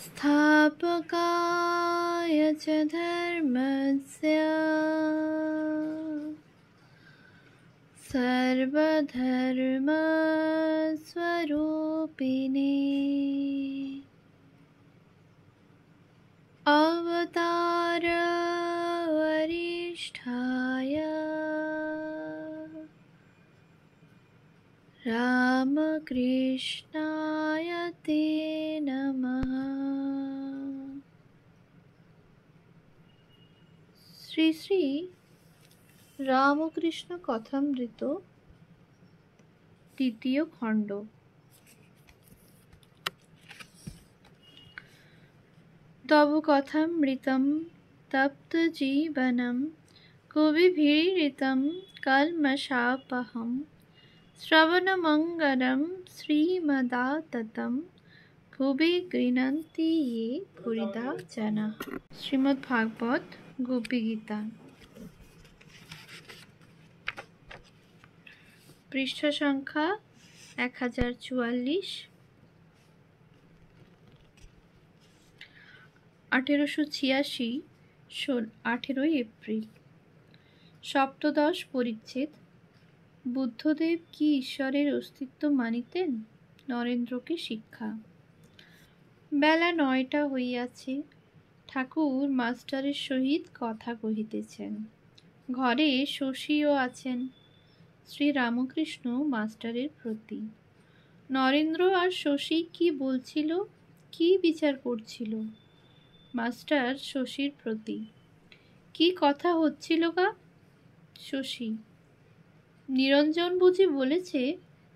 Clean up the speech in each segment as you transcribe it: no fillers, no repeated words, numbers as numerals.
स्थापकाय च धर्मस्य सर्वधर्मस्वरूपिणे अवतारवरिष्ठाय रामकृष्णाय ते नमः। শ্রী শ্রী রামকৃষ্ণ কথামৃত তৃতীয় খণ্ড। তব কথামৃতম তপ্ত জীবনম কবিভিরীড়িতম কল্মষাপহম শ্রবণমঙ্গলম শ্রীমদাততম ভুবি গৃহন্তি ये ভুরিদা জনাঃ। শ্রীমদ্ ভাগবত গোপী গীতা, পৃষ্ঠ সংখ্যা 1044, 1886, 18 এপ্রিল। সপ্তদশ পরিচ্ছেদ। বুদ্ধদেব কি ঈশ্বরের অস্তিত্ব মানিতেন? নরেন্দ্রকে শিক্ষা। বেলা 9টা হইয়াছে। ঠাকুর মাস্টারের সহিত কথা কহিতেছেন। ঘরে শশীও আছেন। শ্রী রামকৃষ্ণ মাস্টারের প্রতি। নরেন্দ্র আর শশী কি বলছিল, কি বিচার করছিল? মাস্টার শশীর প্রতি। কি কথা হচ্ছিল গা? শশী। নিরঞ্জন বুঝি বলেছে?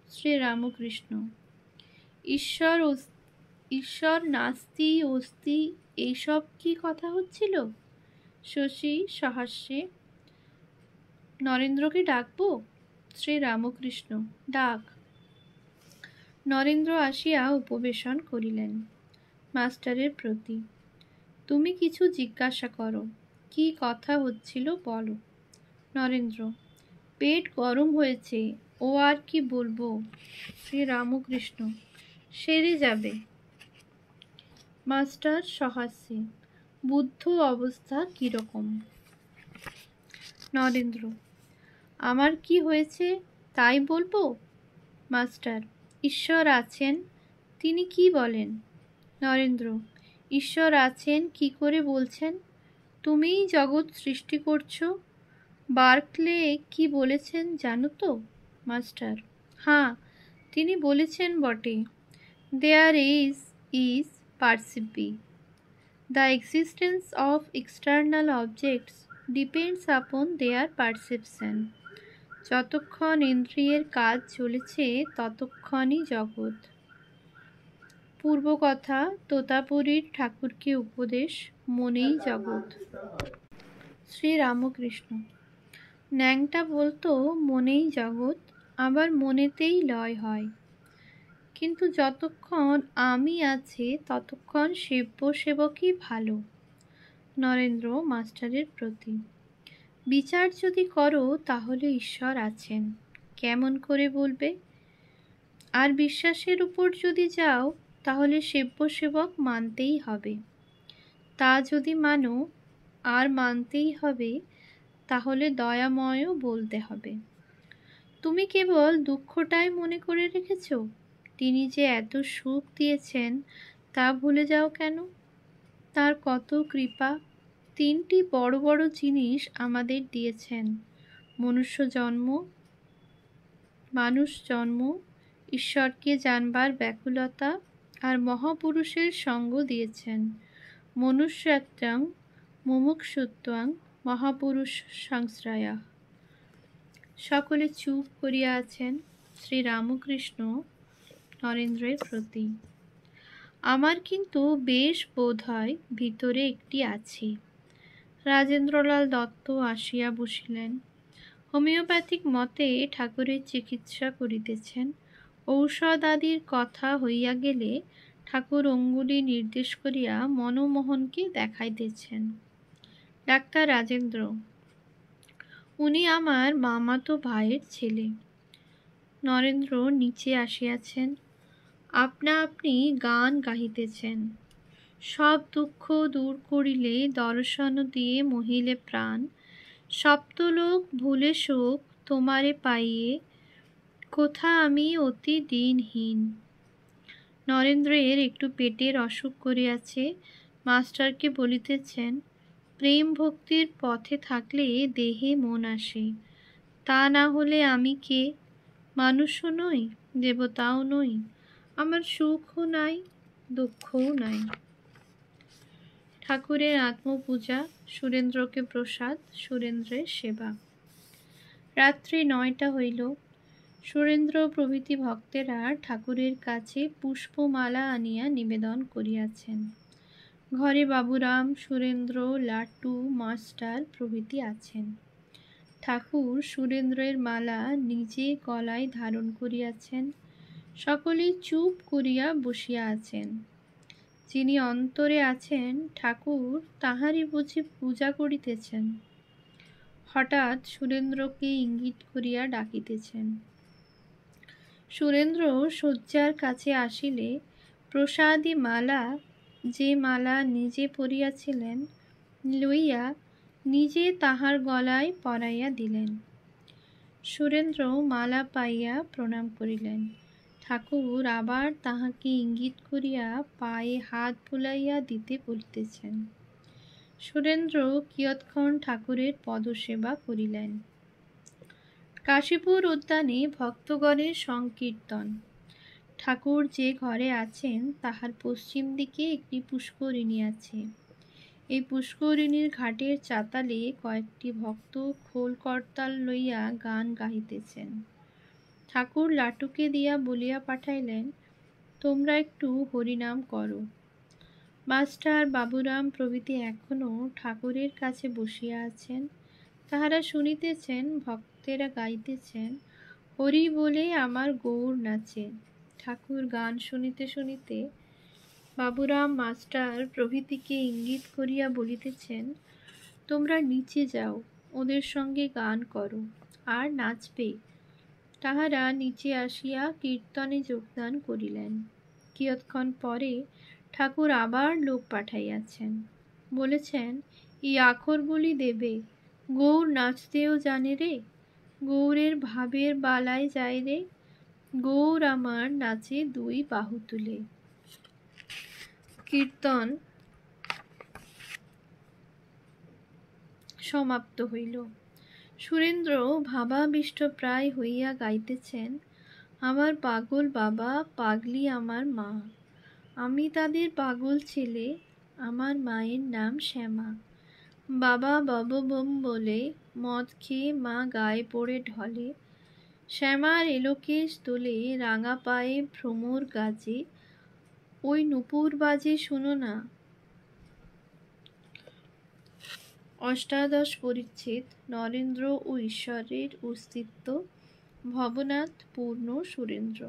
শ্রী রামকৃষ্ণ। ঈশ্বর নাস্তি অস্তি এইসব কি কথা হচ্ছিল? শশী সহাস্যে। নরেন্দ্রকে ডাকবো? শ্রী রামকৃষ্ণ। ডাক। নরেন্দ্র আসিয়া উপবেশন করিলেন। মাস্টারের প্রতি। তুমি কিছু জিজ্ঞাসা করো, কি কথা হচ্ছিল বলো। নরেন্দ্র। পেট গরম হয়েছে, ও আর কি বলবো। শ্রী রামকৃষ্ণ। সেরে যাবে। মাস্টার সহাস্যে। বুদ্ধ অবস্থা কিরকম? নরেন্দ্র। আমার কি হয়েছে তাই বলবো? মাস্টার। ঈশ্বর আছেন, তিনি কি বলেন? নরেন্দ্র। ঈশ্বর আছেন কি করে বলছেন? তুমিই জগৎ সৃষ্টি করছো। বার্কলে কি বলেছেন জানো তো? মাস্টার। হ্যাঁ, তিনি বলেছেন বটে। There is perceive. The existence of external objects depends upon their perception. যতক্ষণ ইন্দ্রিয়ের কাজ চলেছে ততক্ষণই জগৎ। পূর্বকথা তোতাপুরীর ঠাকুরকে উপদেশ, মনেই জগৎ। শ্রী রামকৃষ্ণ। ন্যাংটা বলতো মনেই জগৎ, আবার মনেতেই লয় হয়। কিন্তু যতক্ষণ আমি আছে ততক্ষণ সেব্য সেবকই ভালো। নরেন্দ্র মাস্টারের প্রতি। বিচার যদি করো তাহলে ঈশ্বর আছেন, কেমন করে বলবে? আর বিশ্বাসের উপর যদি যাও তাহলে সেব্য সেবক মানতেই হবে। তা যদি মানো আর মানতেই হবে, তাহলে দয়াময়ও বলতে হবে। তুমি কেবল দুঃখটাই মনে করে রেখেছ। তিনি যে এত সুখ দিয়েছেন তা ভুলে যাও কেন? তার কত কৃপা। 3টি বড় বড় জিনিস আমাদের দিয়েছেন। মানুষ জন্ম, ঈশ্বরকে জানবার ব্যাকুলতা আর মহাপুরুষের সঙ্গ দিয়েছেন। মনুষ্যত্বং মুমুক্ষুত্বং মহাপুরুষ সংশ্রয়া। সকলে চুপ করিয়া আছেন। শ্রী রামকৃষ্ণ নরেন্দ্রের প্রতি। আমার কিন্তু বেশ বোধ হয় ভিতরে একটি আছে। রাজেন্দ্রলাল দত্ত আসিয়া বসিলেন। হোমিওপ্যাথিক মতে ঠাকুরের চিকিৎসা করিতেছেন। ঔষধ আদির কথা হইয়া গেলে ঠাকুর অঙ্গুলি নির্দেশ করিয়া মনমোহনকে দেখাইতেছেন। ডাক্তার রাজেন্দ্র। উনি আমার মামাতো ভাইয়ের ছেলে। নরেন্দ্র নিচে আসিয়াছেন। আপনা আপনি গান গাহিতেছেন। সব দুঃখ দূর করিলে, দর্শন দিয়ে মহিলে প্রাণ। সপ্তলোক ভুলে শোক তোমারে পাইয়ে, কোথা আমি অতি দিনহীন। নরেন্দ্রের একটু পেটের অসুখ করিয়াছে। মাস্টারকে বলিতেছেন, প্রেম ভক্তির পথে থাকলে দেহে মন আসে, তা না হলে আমি কে? মানুষও নই, দেবতাও নই, আমার সুখও নাই, দুঃখও নাই। ঠাকুরের আত্মপূজা, সুরেন্দ্রকে প্রসাদ, সুরেন্দ্রের সেবা। রাত্রি 9টা হইল। সুরেন্দ্র প্রভৃতি ভক্তেরা ঠাকুরের কাছে পুষ্পমালা আনিয়া নিবেদন করিয়াছেন। ঘরে বাবুরাম, সুরেন্দ্র, লাট্টু, মাস্টার প্রভৃতি আছেন। ঠাকুর সুরেন্দ্রের মালা নিজে গলায় ধারণ করিয়াছেন। সকলেই চুপ করিয়া বসিয়া আছেন। যিনি অন্তরে আছেন ঠাকুর তাহারই বুঝি পূজা করিতেছেন। হঠাৎ সুরেন্দ্রকে ইঙ্গিত করিয়া ডাকিতেছেন। সুরেন্দ্র শয্যার কাছে আসিলে প্রসাদী মালা, যে মালা নিজে পরিয়াছিলেন, লইয়া নিজে তাহার গলায় পরাইয়া দিলেন। সুরেন্দ্র মালা পাইয়া প্রণাম করিলেন। ঠাকুর আবার তাহাকে ইঙ্গিত করিয়া পায়ে হাত বুলাইয়া দিতে বলিতেছেন। সুরেন্দ্র কিয়ৎক্ষণ ঠাকুরের পদসেবা করিলেন। কাশীপুর উদ্যানে ভক্তগণের সংকীর্তন। ঠাকুর যে ঘরে আছেন তাহার পশ্চিম দিকে একটি পুষ্করিণী আছে। এই পুষ্করিণীর ঘাটের চাতালে কয়েকটি ভক্ত খোল করতাল লইয়া গান গাহিতেছেন। ঠাকুর লাটুকে দিয়া বলিয়া পাঠাইলেন, তোমরা একটু হরিনাম করো। মাস্টার, বাবুরাম প্রভৃতি এখনো ঠাকুরের কাছে বসিয়া আছেন। তাহারা শুনিতেছেন, ভক্তেরা গাইতেছেন, হরি বলে আমার গৌর নাচে। ঠাকুর গান শুনিতে শুনিতে বাবুরাম, মাস্টার প্রভৃতিকে ইঙ্গিত করিয়া বলিতেছেন, তোমরা নিচে যাও, ওদের সঙ্গে গান করো আর নাচবে। তাহারা নিচে আসিয়া কীর্তনে যোগদান করিলেন। কিয়ৎক্ষণ পরে ঠাকুর আবার লোক পাঠাইয়াছেন। বলেছেন, এই আখরগুলি দেবে, গৌর নাচতেও জানে রে, গৌরের ভাবের বালায় যায় রে, গৌর আমার নাচে দুই বাহু তুলে। কীর্তন সমাপ্ত হইল। সুরেন্দ্র ভাবাবিষ্ট প্রায় হইয়া গাইতেছেন, আমার পাগল বাবা, পাগলি আমার মা, আমি তাদের পাগল ছেলে, আমার মায়ের নাম শ্যামা। বাবা বববম বলে মদ খেয়ে মা গায়ে পড়ে ঢলে, শ্যামার এলোকেশ দোলে রাঙা পায়ে ভ্রমর গাজে, ওই নূপুর বাজে শোনো না। অষ্টাদশ পরিচ্ছেদ। নরেন্দ্র ও ঈশ্বরের অস্তিত্ব। ভবনাথ পূর্ণ সুরেন্দ্র।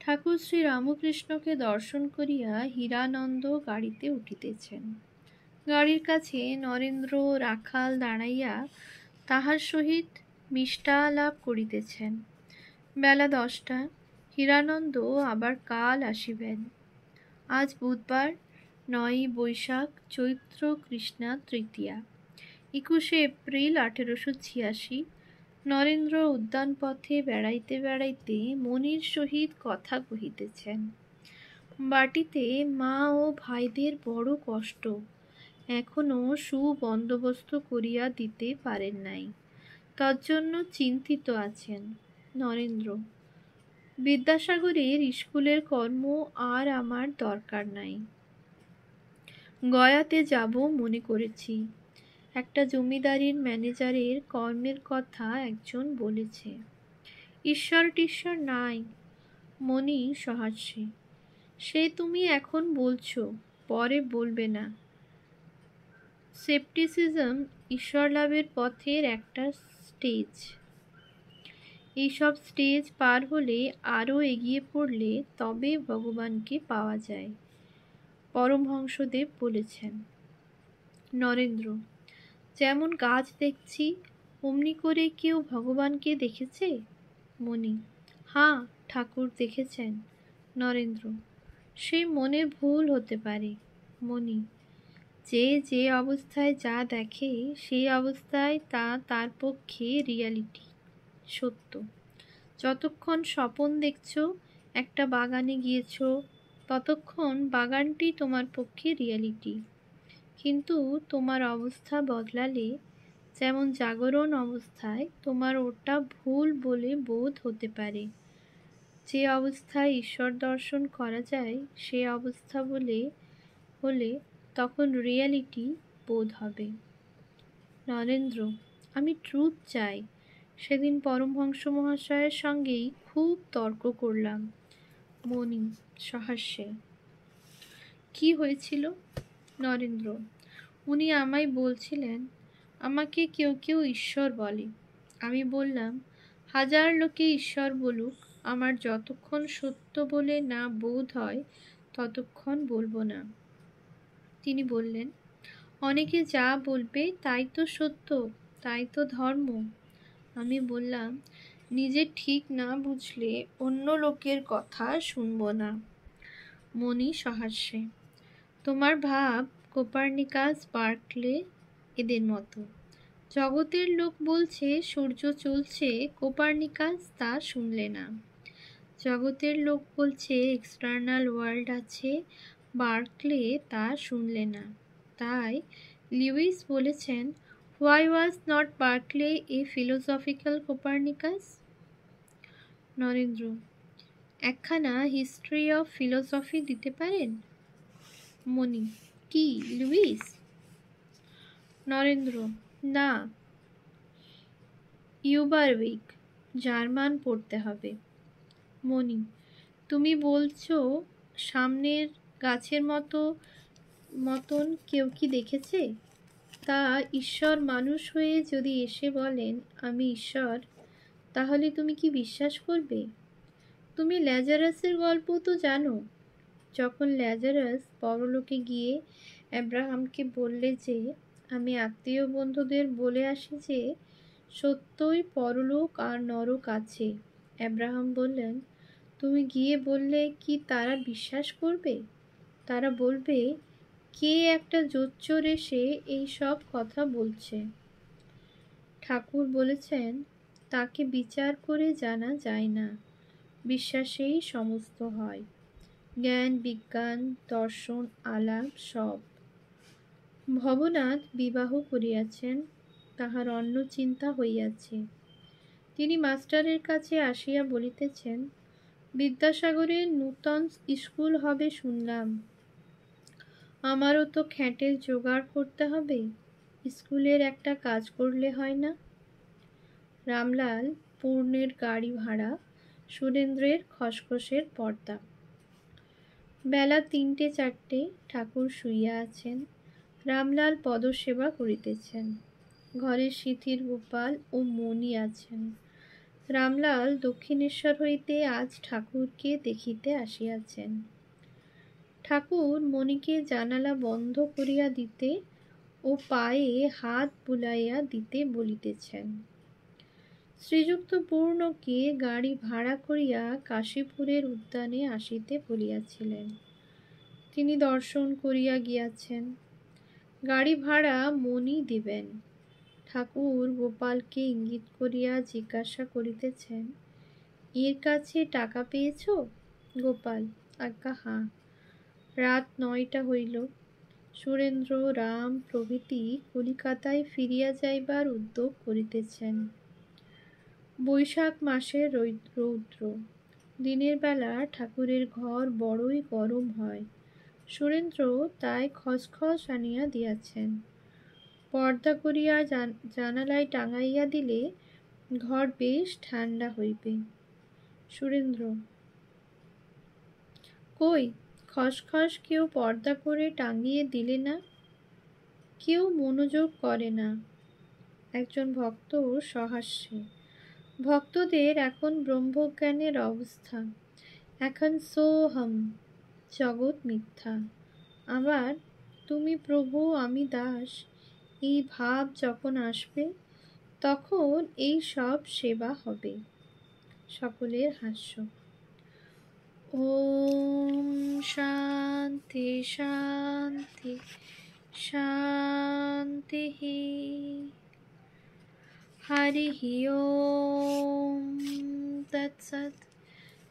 ঠাকুর শ্রী রামকৃষ্ণকে দর্শন করিয়া হীরানন্দ গাড়িতে উঠিতেছেন। গাড়ির কাছে নরেন্দ্র রাখাল দাঁড়াইয়া তাহার সহিত মিষ্টালাপ করিতেছেন। বেলা 10টা। হীরানন্দ আবার কাল আসিবেন। আজ বুধবার, 9ই বৈশাখ, চৈত্র কৃষ্ণা তৃতীয়া, 21শে এপ্রিল 1886। নরেন্দ্র উদ্যানপথে বেড়াইতে বেড়াইতে মনির সহিত কথা কহিতেছেন। বাটিতে মা ও ভাইদের বড় কষ্ট, এখনো সুবন্দোবস্ত করিয়া দিতে পারেন নাই, তজ্জন্য চিন্তিত আছেন। নরেন্দ্র, বিদ্যাসাগরের স্কুলের কর্ম আর আমার দরকার নাই। গয়াতে যাব মনে করেছি। একটা জমিদারির ম্যানেজারের কর্মের কথা একজন বলেছে। ঈশ্বর টিশ্বর নাই। মনি সহাস্যে, সে তুমি এখন বলছো, পরে বলবে না। সেপ্টিসিজম ঈশ্বর লাভের পথের একটা স্টেজ। এইসব স্টেজ পার হলে, আরও এগিয়ে পড়লে তবে ভগবানকে পাওয়া যায়, পরমহংসদেব বলেছেন। নরেন্দ্র, যেমন গাছ দেখছি অমনি করে কেউ ভগবানকে দেখেছে? মনি, হাঁ, ঠাকুর দেখেছেন। নরেন্দ্র, সে মনের ভুল হতে পারে। মণি, যে যে অবস্থায় যা দেখে সেই অবস্থায় তা তার পক্ষে রিয়ালিটি, সত্য। যতক্ষণ স্বপন দেখছো, একটা বাগানে গিয়েছো, ততক্ষণ বাগানটি তোমার পক্ষে রিয়ালিটি। কিন্তু তোমার অবস্থা বদলালে, যেমন জাগরণ অবস্থায় তোমার ওটা ভুল বলে বোধ হতে পারে, যে অবস্থায় ঈশ্বর দর্শন করা যায় সে অবস্থা হলে তখন রিয়ালিটি বোধ হবে। নরেন্দ্র, আমি ট্রুথ চাই। সেদিন পরমহংস মহাশয়ের সঙ্গেই খুব তর্ক করলাম। মণি সহাস্যে, কি হয়েছিল? নরেন্দ্র, উনি আমায় বলছিলেন, আমাকে কেউ কেউ ঈশ্বর বলে। আমি বললাম, হাজার লোকে ঈশ্বর বলুক, আমার যতক্ষণ সত্য বলে না বোধ হয় ততক্ষণ বলবো না। তিনি বললেন, অনেকে যা বলবে তাই তো সত্য, তাই তো ধর্ম। আমি বললাম, নিজে ঠিক না বুঝলে অন্য লোকের কথা শুনবো না। মণি সহাস্যে, তোমার ভাব কোপার্নিকাস, বার্কলে এদের মতো। জগতের লোক বলছে সূর্য চলছে, কোপার্নিকাস তা শুনলে না। জগতের লোক বলছে এক্সটার্নাল ওয়ার্ল্ড আছে, বার্কলে তা শুনলে না। তাই লিউইস বলেছেন, why was not Berkeley A philosophical Copernicus? Narendra, একখানা হিস্ট্রি অফ ফিলোসফি দিতে পারেন? মণি, কি লুইস? নরেন্দ্র, না, ইউবারউইক, জার্মান পড়তে হবে। মণি, তুমি বলছো সামনের গাছের মতন কেউ কি দেখেছে? তা ঈশ্বর মানুষ হয়ে যদি এসে বলেন আমি ঈশ্বর, তাহলে তুমি কি বিশ্বাস করবে? তুমি ল্যাজারাসের গল্প তো জানো। যখন ল্যাজারাস পরলোকে গিয়ে অ্যাব্রাহামকে বললে যে, আমি আত্মীয় বন্ধুদের বলে আসি যে সত্যই পরলোক আর নরক আছে, অ্যাব্রাহাম বললেন, তুমি গিয়ে বললে কি তারা বিশ্বাস করবে? তারা বলবে, কে একটা জোচ্চোর এসে এই সব কথা বলছে। ঠাকুর বলেছেন, তাকে বিচার করে জানা যায় না, বিশ্বাসেই সমস্ত হয়। জ্ঞান, বিজ্ঞান, দর্শন, আলাপ সব। ভবনাথ বিবাহ করিয়াছেন, তাহার অন্য চিন্তা হইয়াছে। তিনি মাস্টারের কাছে আসিয়া বলিতেছেন, বিদ্যাসাগরের নূতন স্কুল হবে শুনলাম, আমারও তো খ্যাটের জোগাড় করতে হবে, স্কুলের একটা কাজ করলে হয় না? রামলাল, পূর্ণের গাড়ি ভাড়া, সুরেন্দ্রের খসখসের পর্দা। বেলা ৩টে-৪টে, ঠাকুর শুইয়া আছেন, রামলাল পদসেবা করিতেছেন। ঘরে শিথির গোপাল ও মণি আছেন। রামলাল দক্ষিণেশ্বর হইতে আজ ঠাকুরকে দেখিতে আসিয়াছেন। ঠাকুর মণিকে জানালা বন্ধ করিয়া দিতে ও পায়ে হাত বুলাইয়া দিতে বলিতেছেন। শ্রীযুক্ত পূর্ণকে গাড়ি ভাড়া করিয়া কাশীপুরের উদ্যানে আসিতে বলিয়াছিলেন। তিনি দর্শন করিয়া গিয়াছেন। গাড়ি ভাড়া মণি দিবেন। ঠাকুর গোপালকে ইঙ্গিত করিয়া জিজ্ঞাসা করিতেছেন, এর কাছে টাকা পেয়েছ? গোপাল, আজ্ঞা হাঁ। রাত ৯টা হইল। সুরেন্দ্র, রাম প্রভৃতি কলিকাতায় ফিরিয়া যাইবার উদ্যোগ করিতেছেন। বৈশাখ মাসের রৌদ্র। দিনের বেলা ঠাকুরের ঘর বড়ই গরম হয়। সুরেন্দ্র তাই খসখস আনিয়া দিয়াছেন। পর্দা করিয়া জানালায় টাঙাইয়া দিলে ঘর বেশ ঠান্ডা হইবে। সুরেন্দ্র, কই, খসখস কেউ পর্দা করে টাঙিয়ে দিলে না? কেউ মনোযোগ করে না। একজন ভক্ত সহাস্যে, ভক্তদের এখন ব্রহ্মজ্ঞানের অবস্থা, এখন সোহম, জগৎ মিথ্যা। আবার তুমি প্রভু আমি দাস, এই ভাব যখন আসবে তখন এই সব সেবা হবে। সকলের হাস্য। ওম শান্তি শান্তি। शान्ति शान्तिः। हरिः ओम तत्सत्।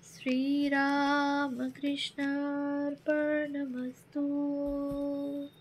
श्रीरामकृष्णार्पणमस्तु।